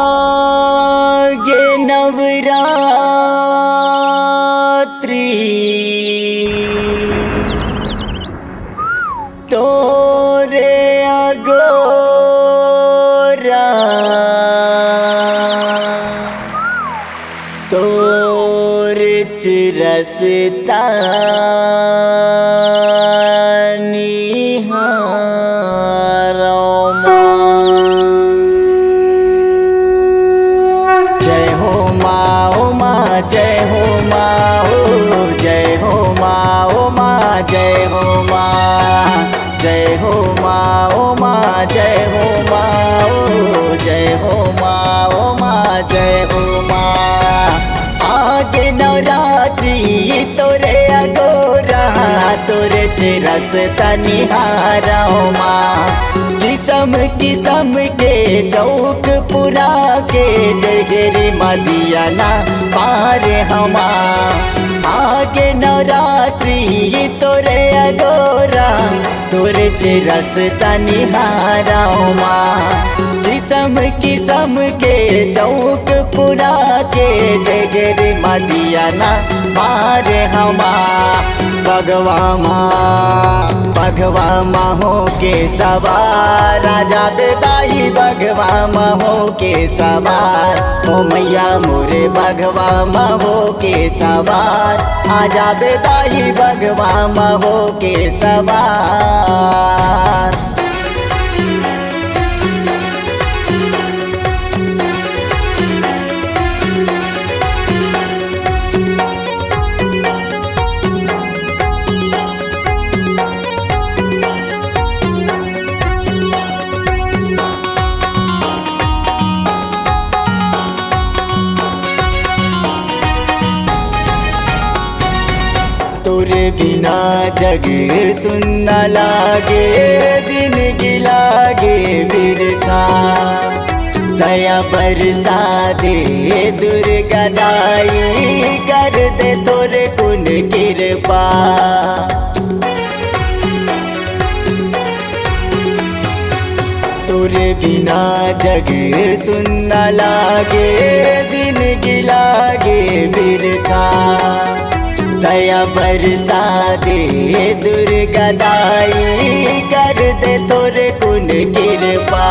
आगे नवरात्रि तोरे अगोरा तोरे चिरसता जय हो माँ हो जय हो माँ ओ माँ जय हो माँ जय हो माँ ओ माँ जय हो माँ ओ जय हो माँ ओ माँ जय हो माँ। आगे नवरात्रि तोरे अगोरा तोरे रसता निहारा माँ। किसम किसम के चौक पुरा के डेगरी मदियाना पार हमा। आगे नवरात्रि तोरे अगोरा तोरे रसता निहारा माँ। किसम किसम के चौक पुरा के डेगरी मदियाना पार हमा। भगवा माँ हो के सवार राजा बेदाई भगवा माँ हो के सवार। ओ मैया मोरे भगवा माँ हो के सवार आजा बेदाई भगवा माँ हो के सवार। तोरे बिना जग सुनना लागे जिंदगी लागे बिरसा। दया बरसा दे दुर्गा दाई कर दे तोरे गुण कृपा। तोरे बिना जग सुनना लागे जिंदगी लागे बिरसा। दया बरसा दे दुर्गा दाई कर दे तोरे गुण कृपा।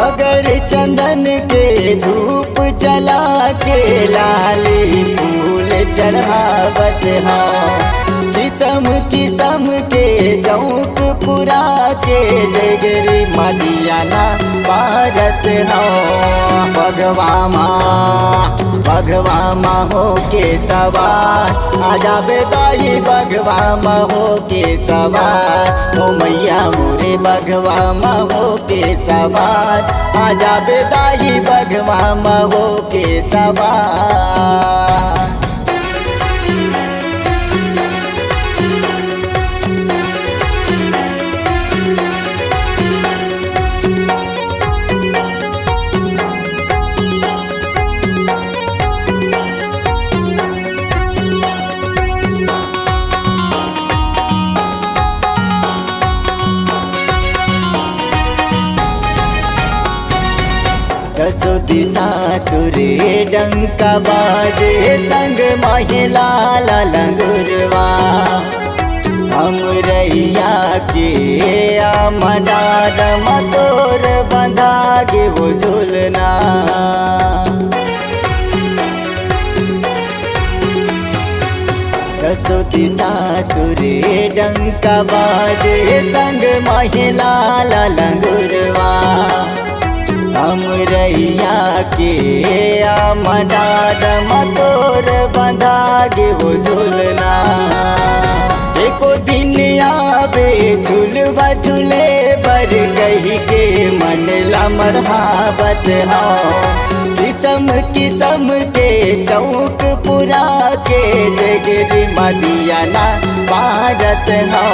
अगर चंदन के धूप जला के लाली फूल चढ़ावत हाँ। किसम किसम के चौक पुरा के डेगरी मदियाना भारत हो। भगवा माँ हो के सवार आजा बेदाई भगवा माँ हो के सवार। ओ मैया मोरे भगवा माँ हो के सवार आजा बेदाई भगवा माँ हो के सवार। दसो दिशा तुरे डंका बाजे संग महिला लंगुरवा। हम रैया के आमदार मतोर बंधा गे वो झुलना। दसो दिशा तुरे डंका बाजे संग महिला लंगुरवा। हम रैया के आमदार मतोर बंधा गे वो झुलना। एको दिन आवे झुलवा झूले बर कही के मन ला मरहावत हो। किसम किसम के चौक पुरा के डेगरी मदियाना भारत हो।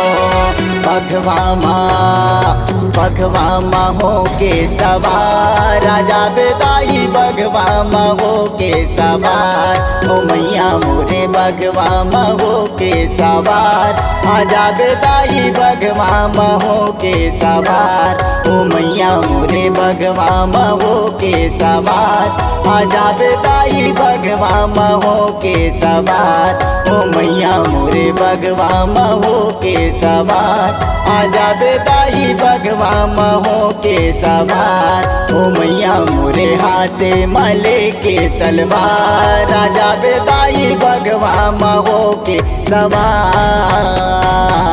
भगवा माँ हो के सवार राजा बेदाई भगवा माँ हो के सवार। ओ मैया मोरे भगवा माँ हो के सवार आजा बेदाई भगवा माँ हो के सवार। ओ मैया मैया मोरे बघवा महो के सवार आजा बेदाई बघवा महो के सवार ओ मैया मोरे बघवा महो के सवार आजा बेदाई बघवा महो के सवार ओ मैया मोरे हाथे मले के तलवार आजा बेदाई बघवा महो के सवार।